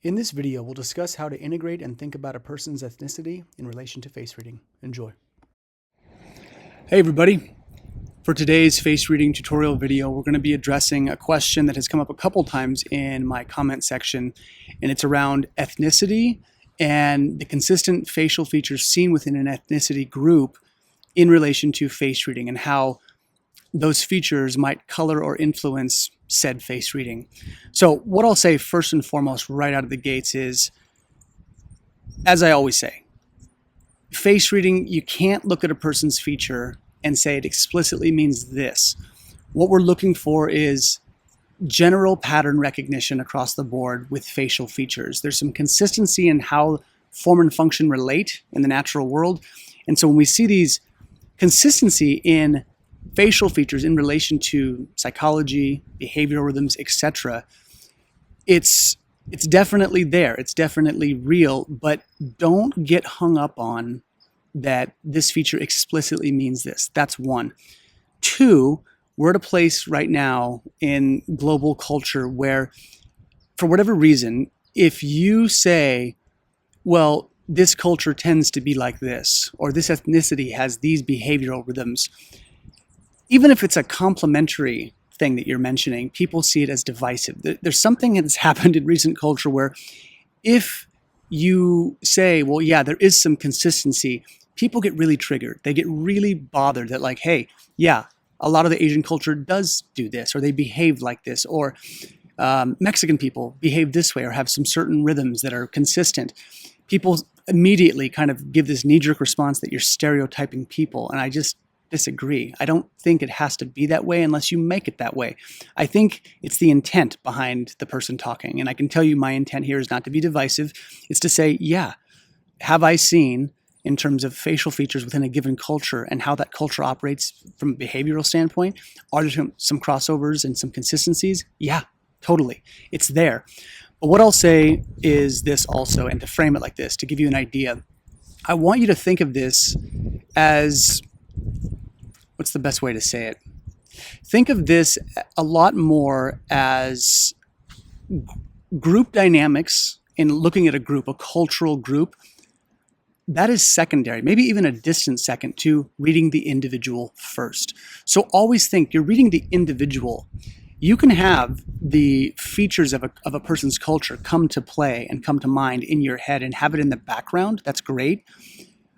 In this video, we'll discuss how to integrate and think about a person's ethnicity in relation to face reading. Enjoy. Hey everybody. For today's face reading tutorial video, we're going to be addressing a question that has come up a couple times in my comment section, and it's around ethnicity and the consistent facial features seen within an ethnicity group in relation to face reading and how those features might color or influence said face reading. So what I'll say first and foremost right out of the gates is, as I always say, face reading, you can't look at a person's feature and say it explicitly means this. What we're looking for is general pattern recognition across the board with facial features. There's some consistency in how form and function relate in the natural world. And so when we see these consistency in facial features in relation to psychology, behavioral rhythms, etc., it's definitely there. It's definitely real, but don't get hung up on that this feature explicitly means this. That's one. Two, we're at a place right now in global culture where, for whatever reason, if you say, well, this culture tends to be like this, or this ethnicity has these behavioral rhythms, even if it's a complimentary thing that you're mentioning, people see it as divisive. There's something that's happened in recent culture where if you say, well, yeah, there is some consistency, people get really triggered. They get really bothered that, like, hey, yeah, a lot of the Asian culture does do this, or they behave like this, or Mexican people behave this way, or have some certain rhythms that are consistent. People immediately kind of give this knee-jerk response that you're stereotyping people, and I just disagree. I don't think it has to be that way unless you make it that way. I think it's the intent behind the person talking, and I can tell you my intent here is not to be divisive. It's to say, yeah, have I seen, in terms of facial features within a given culture and how that culture operates from a behavioral standpoint, are there some crossovers and some consistencies? Yeah, totally. It's there. But what I'll say is this also, and to frame it like this, to give you an idea, I want you to think of this as, what's the best way to say it? Think of this a lot more as group dynamics in looking at a group, a cultural group. That is secondary, maybe even a distant second to reading the individual first. So always think you're reading the individual. You can have the features of a person's culture come to play and come to mind in your head and have it in the background. That's great,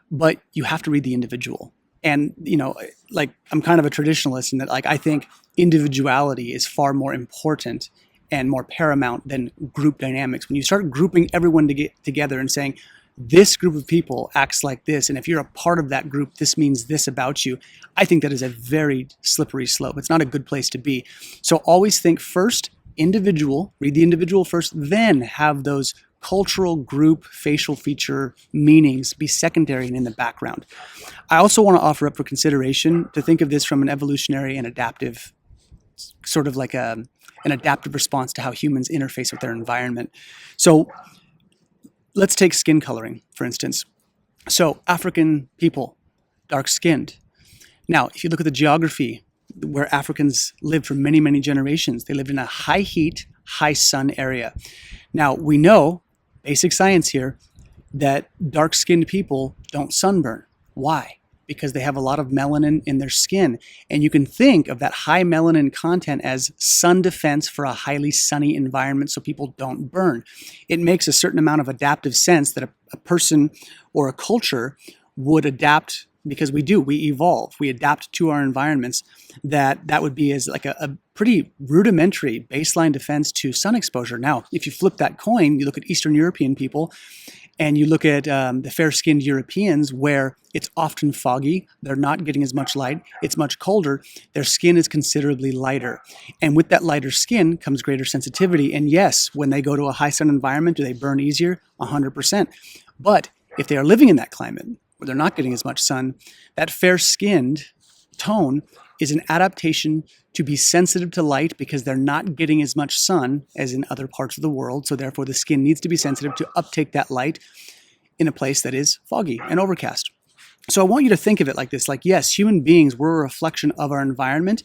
but you have to read the individual. And, you know, like, I'm kind of a traditionalist in that, like, I think individuality is far more important and more paramount than group dynamics. When you start grouping everyone to get together and saying, this group of people acts like this, and if you're a part of that group, this means this about you, I think that is a very slippery slope. It's not a good place to be. So always think first individual, read the individual first, then have those cultural group facial feature meanings be secondary and in the background. I also want to offer up for consideration to think of this from an evolutionary and adaptive, sort of like an adaptive response to how humans interface with their environment. So let's take skin coloring, for instance. So African people, dark-skinned. Now, if you look at the geography where Africans lived for many, many generations, they lived in a high heat, high sun area. Now, we know, basic science here, that dark-skinned people don't sunburn. Why? Because they have a lot of melanin in their skin. And you can think of that high melanin content as sun defense for a highly sunny environment so people don't burn. It makes a certain amount of adaptive sense that a person or a culture would adapt, because we evolve, we adapt to our environments, that would be as like a pretty rudimentary baseline defense to sun exposure. Now, if you flip that coin, you look at Eastern European people, and you look at the fair-skinned Europeans, where it's often foggy, they're not getting as much light, it's much colder, their skin is considerably lighter. And with that lighter skin comes greater sensitivity. And yes, when they go to a high sun environment, do they burn easier? 100%. But if they are living in that climate, where they're not getting as much sun, that fair-skinned tone is an adaptation to be sensitive to light because they're not getting as much sun as in other parts of the world. So therefore the skin needs to be sensitive to uptake that light in a place that is foggy and overcast. So I want you to think of it like this, like, yes, human beings, we're a reflection of our environment.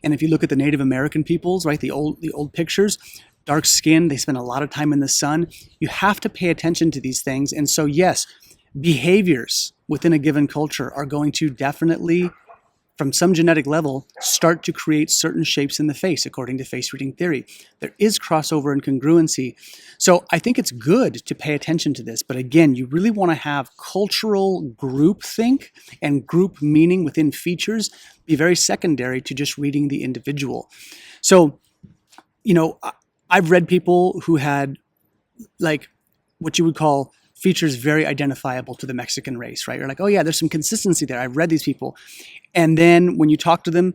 And if you look at the Native American peoples, right, the old pictures, dark skin, they spend a lot of time in the sun. You have to pay attention to these things. And so, yes, behaviors within a given culture are going to definitely, from some genetic level, start to create certain shapes in the face, according to face reading theory. There is crossover and congruency. So I think it's good to pay attention to this. But again, you really want to have cultural groupthink and group meaning within features be very secondary to just reading the individual. So, I've read people who had like what you would call features very identifiable to the Mexican race, right? You're like, oh yeah, there's some consistency there. I've read these people. And then when you talk to them,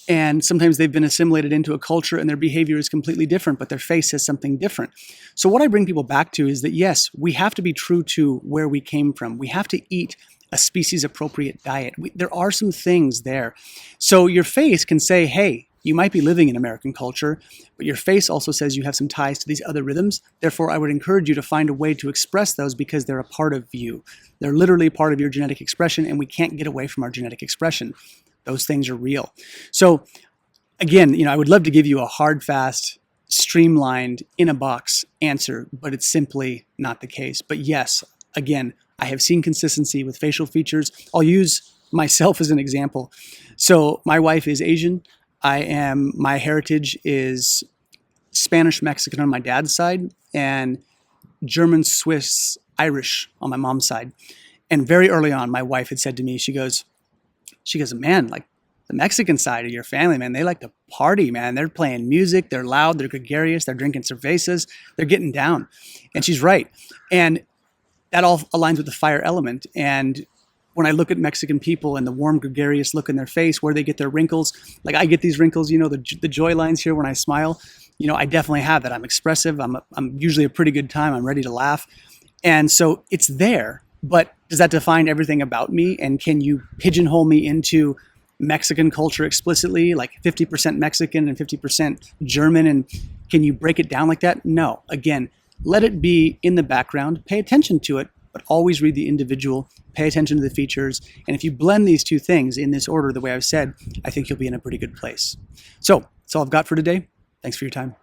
and sometimes they've been assimilated into a culture and their behavior is completely different, but their face says something different. So what I bring people back to is that, yes, we have to be true to where we came from. We have to eat a species appropriate diet. There are some things there. So your face can say, hey, you might be living in American culture, but your face also says you have some ties to these other rhythms. Therefore, I would encourage you to find a way to express those because they're a part of you. They're literally part of your genetic expression, and we can't get away from our genetic expression. Those things are real. So again, I would love to give you a hard, fast, streamlined, in a box answer, but it's simply not the case. But yes, again, I have seen consistency with facial features. I'll use myself as an example. So my wife is Asian. My heritage is Spanish Mexican on my dad's side and German, Swiss, Irish on my mom's side. And very early on, my wife had said to me, she goes, man, like the Mexican side of your family, man, they like to party, man. They're playing music. They're loud. They're gregarious. They're drinking cervezas. They're getting down. And she's right. And that all aligns with the fire element. And when I look at Mexican people and the warm, gregarious look in their face, where they get their wrinkles, like I get these wrinkles, the joy lines here when I smile, I definitely have that. I'm expressive. I'm usually a pretty good time. I'm ready to laugh. And so it's there, but does that define everything about me? And can you pigeonhole me into Mexican culture explicitly, like 50% Mexican and 50% German? And can you break it down like that? No. Again, let it be in the background. Pay attention to it, but always read the individual, pay attention to the features. And if you blend these two things in this order, the way I've said, I think you'll be in a pretty good place. So that's all I've got for today. Thanks for your time.